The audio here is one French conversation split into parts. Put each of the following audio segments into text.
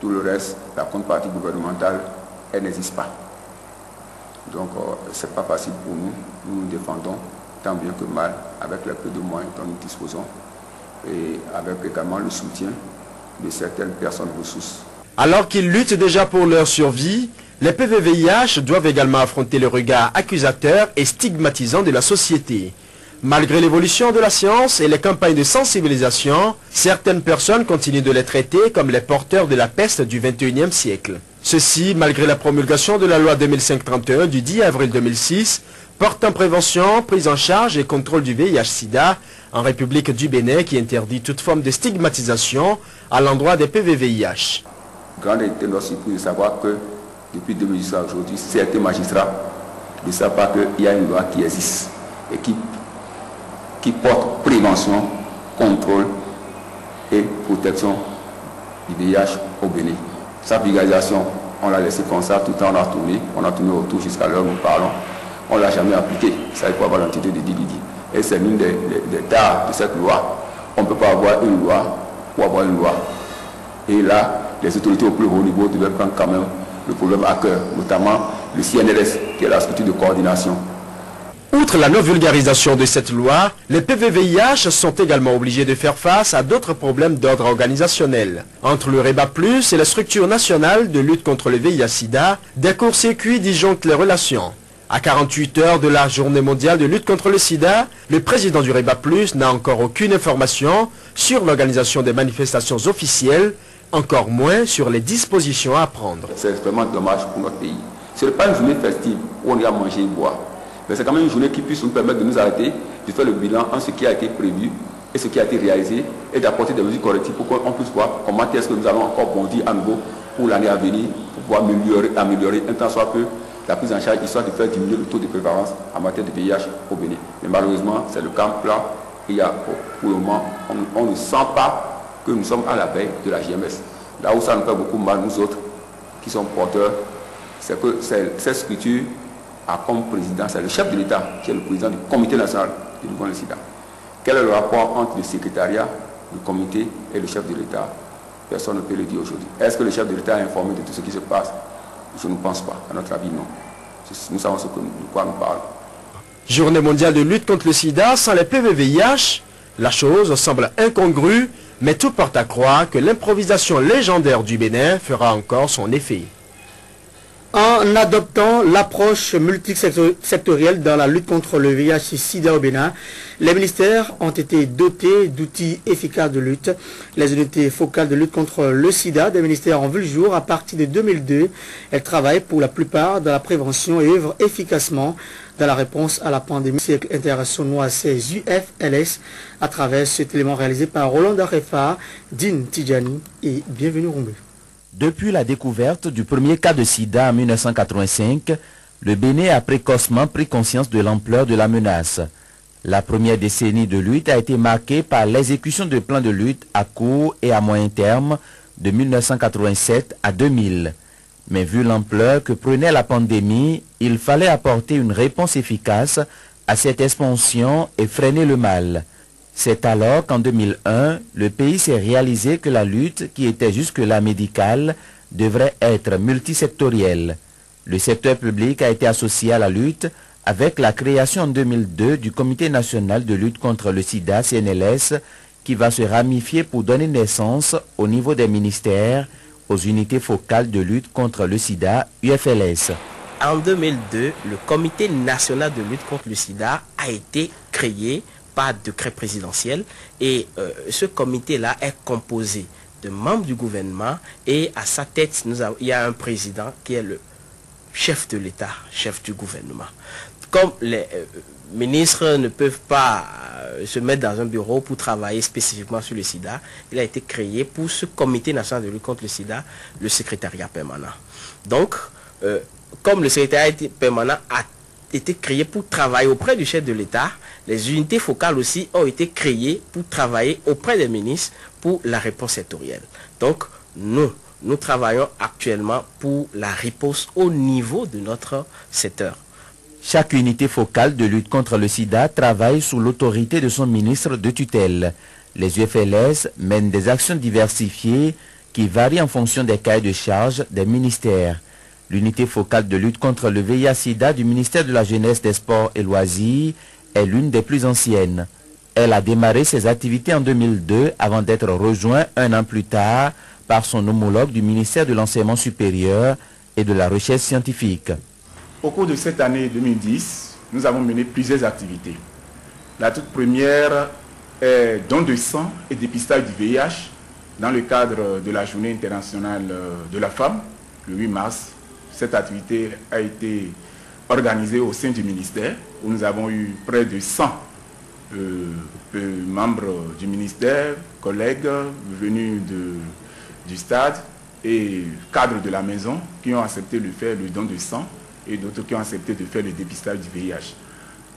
Tout le reste, la contrepartie gouvernementale, elle n'existe pas. Donc, ce n'est pas facile pour nous. Nous nous défendons tant bien que mal avec les peu de moyens dont nous disposons et avec également le soutien de certaines personnes ressources. Alors qu'ils luttent déjà pour leur survie, les PVVIH doivent également affronter le regard accusateur et stigmatisant de la société. Malgré l'évolution de la science et les campagnes de sensibilisation, certaines personnes continuent de les traiter comme les porteurs de la peste du XXIe siècle. Ceci malgré la promulgation de la loi 2005-31 du 10 avril 2006 portant prévention, prise en charge et contrôle du VIH-Sida en République du Bénin qui interdit toute forme de stigmatisation à l'endroit des PVVIH. Grande était notre surprise de savoir que depuis 2010 à aujourd'hui, certains magistrats ne savent pas qu'il y a une loi qui existe et qui porte prévention, contrôle et protection du VIH au Bénin. Sa vulgarisation, on l'a laissé comme ça, tout le temps on a tourné autour jusqu'à l'heure où nous parlons. On ne l'a jamais appliqué. Ça, il faut avoir l'entité de Dibidi. Et c'est l'une des tares de cette loi. On ne peut pas avoir une loi ou avoir une loi. Et là, les autorités au plus haut niveau devaient prendre quand même le problème à cœur, notamment le CNRS, qui est la structure de coordination. Outre la non-vulgarisation de cette loi, les PVVIH sont également obligés de faire face à d'autres problèmes d'ordre organisationnel. Entre le REBA+, et la structure nationale de lutte contre le VIH-Sida, des courts-circuits disjonctent les relations. À 48 heures de la journée mondiale de lutte contre le sida, le président du REBA+, n'a encore aucune information sur l'organisation des manifestations officielles, encore moins sur les dispositions à prendre. C'est vraiment dommage pour notre pays. Ce n'est pas une journée festive où on y a mangé et boire. Mais c'est quand même une journée qui puisse nous permettre de nous arrêter, de faire le bilan en ce qui a été prévu et ce qui a été réalisé et d'apporter des mesures correctives pour qu'on puisse voir comment est-ce que nous allons encore bondir à nouveau pour l'année à venir, pour pouvoir améliorer un tant soit peu la prise en charge, histoire de faire diminuer le taux de prévalence en matière de VIH au Bénin. Mais malheureusement, c'est le camp plat. Il y a, pour le moment, on ne sent pas que nous sommes à la veille de la GMS. Là où ça nous fait beaucoup mal, nous autres, qui sommes porteurs, c'est que cette structure a comme président, c'est le chef de l'État, qui est le président du comité national de lutte contre le sida. Quel est le rapport entre le secrétariat, le comité et le chef de l'État? Personne ne peut le dire aujourd'hui. Est-ce que le chef de l'État est informé de tout ce qui se passe? Je ne pense pas. À notre avis, non. Nous savons de quoi nous parlons. Journée mondiale de lutte contre le sida sans les PVVIH, la chose semble incongrue, mais tout porte à croire que l'improvisation légendaire du Bénin fera encore son effet. En adoptant l'approche multisectorielle dans la lutte contre le VIH-Sida au Bénin, les ministères ont été dotés d'outils efficaces de lutte. Les unités focales de lutte contre le sida des ministères ont vu le jour à partir de 2002. Elles travaillent pour la plupart dans la prévention et œuvrent efficacement dans la réponse à la pandémie. Cercle international, c'est UFLS, à travers cet élément réalisé par Roland Darefa, Din Tidjani et Bienvenue Rumbe. Depuis la découverte du premier cas de sida en 1985, le Bénin a précocement pris conscience de l'ampleur de la menace. La première décennie de lutte a été marquée par l'exécution de plans de lutte à court et à moyen terme de 1987 à 2000. Mais vu l'ampleur que prenait la pandémie, il fallait apporter une réponse efficace à cette expansion et freiner le mal. C'est alors qu'en 2001, le pays s'est réalisé que la lutte, qui était jusque-là médicale, devrait être multisectorielle. Le secteur public a été associé à la lutte avec la création en 2002 du Comité national de lutte contre le sida, CNLS, qui va se ramifier pour donner naissance au niveau des ministères aux unités focales de lutte contre le sida, UFLS. En 2002, le Comité national de lutte contre le sida a été créé par décret présidentiel et ce comité-là est composé de membres du gouvernement et à sa tête, il y a un président qui est le chef de l'État, chef du gouvernement. Comme les ministres ne peuvent pas se mettre dans un bureau pour travailler spécifiquement sur le sida, il a été créé pour ce comité national de lutte contre le sida, le secrétariat permanent. Donc, comme le secrétariat permanent a été créé pour travailler auprès du chef de l'État, les unités focales aussi ont été créées pour travailler auprès des ministres pour la réponse sectorielle. Donc, nous travaillons actuellement pour la riposte au niveau de notre secteur. Chaque unité focale de lutte contre le sida travaille sous l'autorité de son ministre de tutelle. Les UFLS mènent des actions diversifiées qui varient en fonction des cahiers de charges des ministères. L'unité focale de lutte contre le VIH-Sida du ministère de la Jeunesse, des Sports et Loisirs est l'une des plus anciennes. Elle a démarré ses activités en 2002 avant d'être rejointe un an plus tard par son homologue du ministère de l'Enseignement supérieur et de la Recherche scientifique. Au cours de cette année 2010, nous avons mené plusieurs activités. La toute première est don de sang et dépistage du VIH dans le cadre de la Journée internationale de la femme, le 8 mars. Cette activité a été organisée au sein du ministère, où nous avons eu près de 100 membres du ministère, collègues venus du stade et cadres de la maison qui ont accepté de faire le don de sang et d'autres qui ont accepté de faire le dépistage du VIH.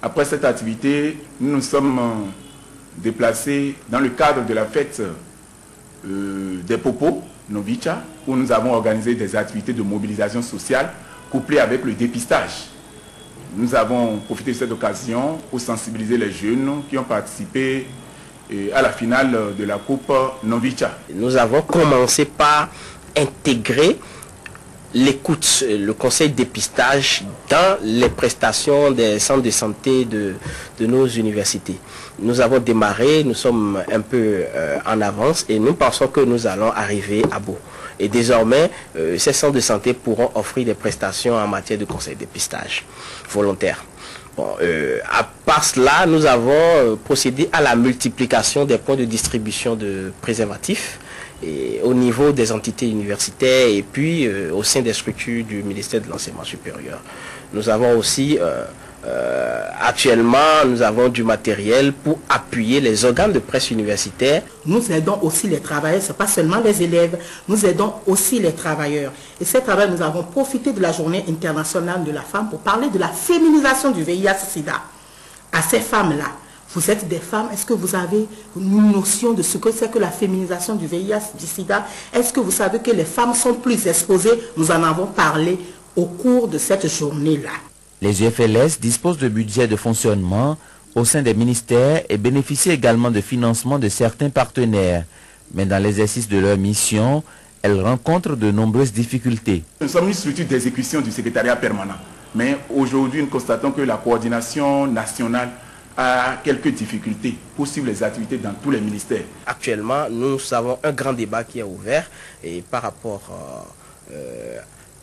Après cette activité, nous nous sommes déplacés dans le cadre de la fête des Popos, Novicha, où nous avons organisé des activités de mobilisation sociale couplées avec le dépistage. Nous avons profité de cette occasion pour sensibiliser les jeunes qui ont participé à la finale de la Coupe Novicha. Nous avons commencé par intégrer l'écoute, le conseil de dépistage dans les prestations des centres de santé de nos universités. Nous avons démarré, nous sommes un peu en avance et nous pensons que nous allons arriver à bout. Et désormais, ces centres de santé pourront offrir des prestations en matière de conseil de dépistage volontaire. Bon, à part cela, nous avons procédé à la multiplication des points de distribution de préservatifs et au niveau des entités universitaires et puis au sein des structures du ministère de l'Enseignement supérieur. Nous avons aussi, actuellement, nous avons du matériel pour appuyer les organes de presse universitaires. Nous aidons aussi les travailleurs, ce n'est pas seulement les élèves, nous aidons aussi les travailleurs. Et ces travailleurs, nous avons profité de la Journée internationale de la femme pour parler de la féminisation du VIH-Sida. À ces femmes-là, vous êtes des femmes, est-ce que vous avez une notion de ce que c'est que la féminisation du VIH-Sida? Est-ce que vous savez que les femmes sont plus exposées? Nous en avons parlé au cours de cette journée-là. Les UFLS disposent de budgets de fonctionnement au sein des ministères et bénéficient également de financement de certains partenaires. Mais dans l'exercice de leur mission, elles rencontrent de nombreuses difficultés. Nous sommes une structure d'exécution du secrétariat permanent. Mais aujourd'hui, nous constatons que la coordination nationale a quelques difficultés pour suivre les activités dans tous les ministères. Actuellement, nous avons un grand débat qui est ouvert et par rapport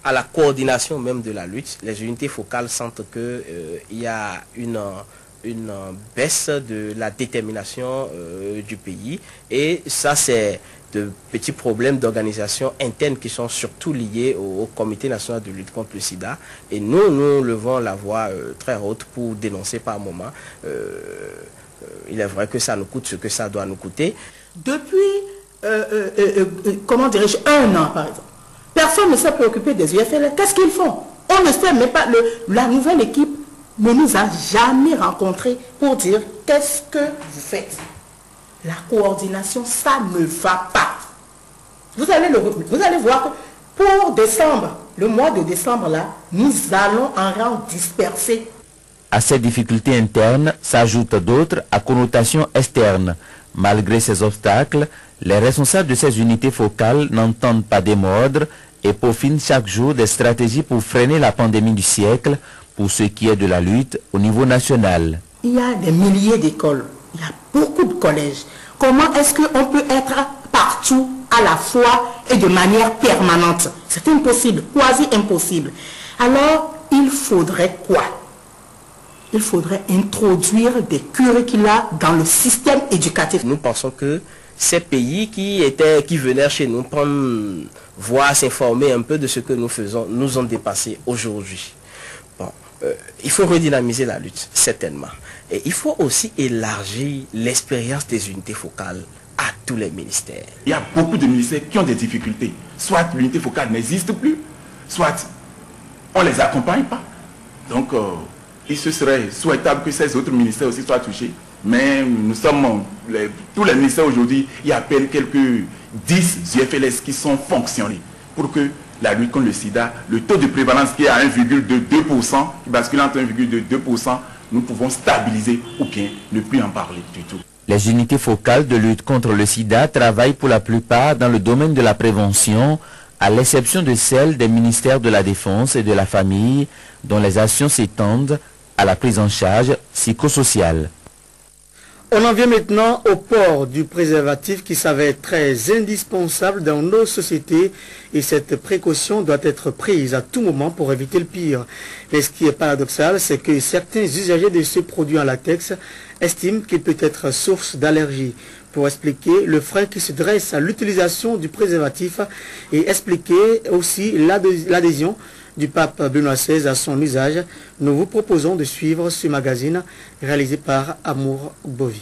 à la coordination même de la lutte, les unités focales sentent qu'il y a une baisse de la détermination du pays et ça c'est de petits problèmes d'organisation interne qui sont surtout liés au Comité national de lutte contre le sida et nous levons la voix très haute pour dénoncer par moment. Il est vrai que ça nous coûte ce que ça doit nous coûter. Depuis, comment dirais-je, 1 an par exemple, personne ne s'est préoccupé des UFL. Qu'est-ce qu'ils font? On ne sait même pas, la nouvelle équipe ne nous a jamais rencontrés pour dire qu'est-ce que vous faites. La coordination, ça ne va pas. Vous allez voir que pour décembre, le mois de décembre là, nous allons en rang dispersé. À ces difficultés internes s'ajoutent d'autres à connotation externe. Malgré ces obstacles, les responsables de ces unités focales n'entendent pas démordre et peaufinent chaque jour des stratégies pour freiner la pandémie du siècle pour ce qui est de la lutte au niveau national. Il y a des milliers d'écoles, il y a beaucoup de collèges. Comment est-ce qu'on peut être partout à la fois et de manière permanente? C'est impossible, quasi impossible. Alors, il faudrait quoi? Il faudrait introduire des curricula dans le système éducatif. Nous pensons que ces pays qui venaient chez nous prendre, voir, s'informer un peu de ce que nous faisons, nous ont dépassés aujourd'hui. Bon, il faut redynamiser la lutte, certainement. Et il faut aussi élargir l'expérience des unités focales à tous les ministères. Il y a beaucoup de ministères qui ont des difficultés. Soit l'unité focale n'existe plus, soit on ne les accompagne pas. Donc, il se serait souhaitable que ces autres ministères aussi soient touchés. Mais nous sommes, tous les ministères aujourd'hui, il y a à peine quelques 10 UFLS qui sont fonctionnés pour que la lutte contre le sida, le taux de prévalence qui est à 1,2%, qui bascule entre 1,2%, nous pouvons stabiliser ou bien ne plus en parler du tout. Les unités focales de lutte contre le sida travaillent pour la plupart dans le domaine de la prévention, à l'exception de celles des ministères de la Défense et de la Famille, dont les actions s'étendent à la prise en charge psychosociale. On en vient maintenant au port du préservatif qui s'avère très indispensable dans nos sociétés et cette précaution doit être prise à tout moment pour éviter le pire. Mais ce qui est paradoxal, c'est que certains usagers de ce produit en latex estiment qu'il peut être source d'allergie. Pour expliquer le frein qui se dresse à l'utilisation du préservatif et expliquer aussi l'adhésion du pape Benoît XVI à son usage, nous vous proposons de suivre ce magazine réalisé par Amour Bovi.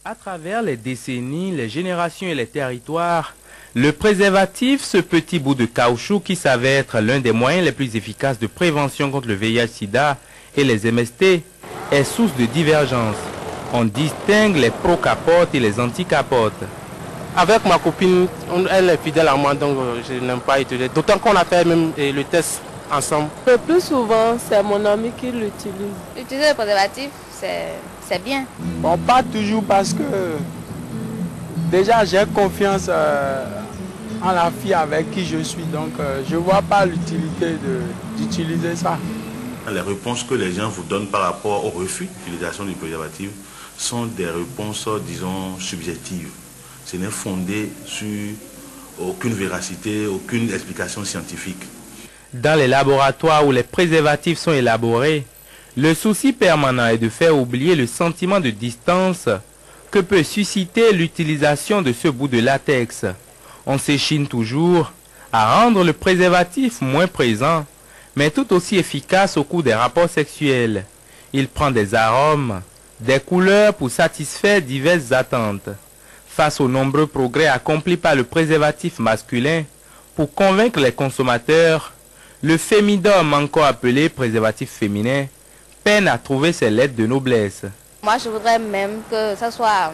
À travers les décennies, les générations et les territoires, le préservatif, ce petit bout de caoutchouc qui s'avère être l'un des moyens les plus efficaces de prévention contre le VIH-Sida et les MST, est source de divergence. On distingue les pro-capotes et les anti-capotes. Avec ma copine, elle est fidèle à moi, donc je n'aime pas utiliser. D'autant qu'on a fait même le test ensemble. Le plus souvent, c'est mon ami qui l'utilise. Utiliser le préservatif, c'est bien. Bon, pas toujours parce que déjà j'ai confiance en la fille avec qui je suis. Donc je ne vois pas l'utilité d'utiliser ça. Les réponses que les gens vous donnent par rapport au refus d'utilisation du préservatif sont des réponses, disons, subjectives. Ce n'est fondé sur aucune véracité, aucune explication scientifique. Dans les laboratoires où les préservatifs sont élaborés, le souci permanent est de faire oublier le sentiment de distance que peut susciter l'utilisation de ce bout de latex. On s'échine toujours à rendre le préservatif moins présent, mais tout aussi efficace au cours des rapports sexuels. Il prend des arômes, des couleurs pour satisfaire diverses attentes. Face aux nombreux progrès accomplis par le préservatif masculin, pour convaincre les consommateurs, le fémidome, encore appelé préservatif féminin, peine à trouver ses lettres de noblesse. Moi, je voudrais même que ça soit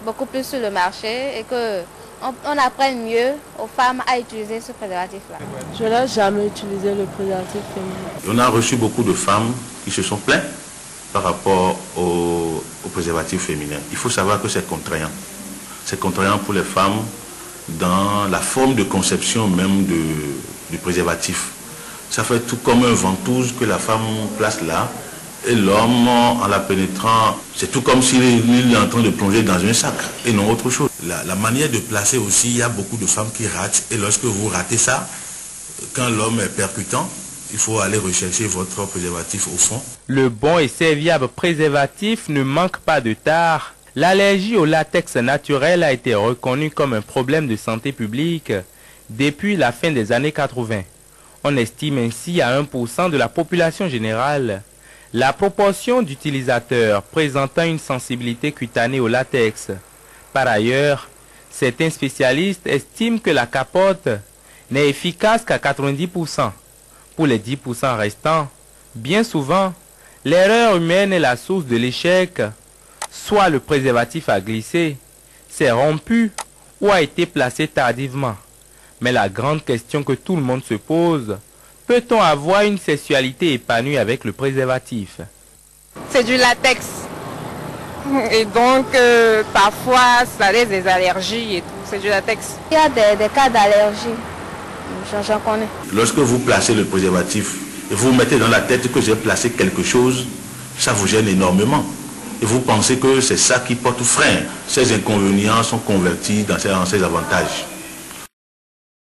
beaucoup plus sur le marché et qu'on apprenne mieux aux femmes à utiliser ce préservatif-là. Je n'ai jamais utilisé le préservatif féminin. On a reçu beaucoup de femmes qui se sont plaintes par rapport au préservatif féminin. Il faut savoir que c'est contraignant. C'est contraignant pour les femmes dans la forme de conception même du préservatif. Ça fait tout comme un ventouse que la femme place là, et l'homme, en la pénétrant, c'est tout comme s'il est en train de plonger dans un sac, et non autre chose. La manière de placer aussi, il y a beaucoup de femmes qui ratent, et lorsque vous ratez ça, quand l'homme est percutant, il faut aller rechercher votre préservatif au fond. Le bon et serviable préservatif ne manque pas de tard. L'allergie au latex naturel a été reconnue comme un problème de santé publique depuis la fin des années 80. On estime ainsi à 1% de la population générale la proportion d'utilisateurs présentant une sensibilité cutanée au latex. Par ailleurs, certains spécialistes estiment que la capote n'est efficace qu'à 90%. Pour les 10% restants, bien souvent, l'erreur humaine est la source de l'échec. Soit le préservatif a glissé, s'est rompu ou a été placé tardivement. Mais la grande question que tout le monde se pose, peut-on avoir une sexualité épanouie avec le préservatif? C'est du latex. Et donc, parfois, ça laisse des allergies et tout. C'est du latex. Il y a des cas d'allergie. J'en connais. Lorsque vous placez le préservatif et vous mettez dans la tête que j'ai placé quelque chose, ça vous gêne énormément. Et vous pensez que c'est ça qui porte frein. Ces inconvénients sont convertis dans ces avantages.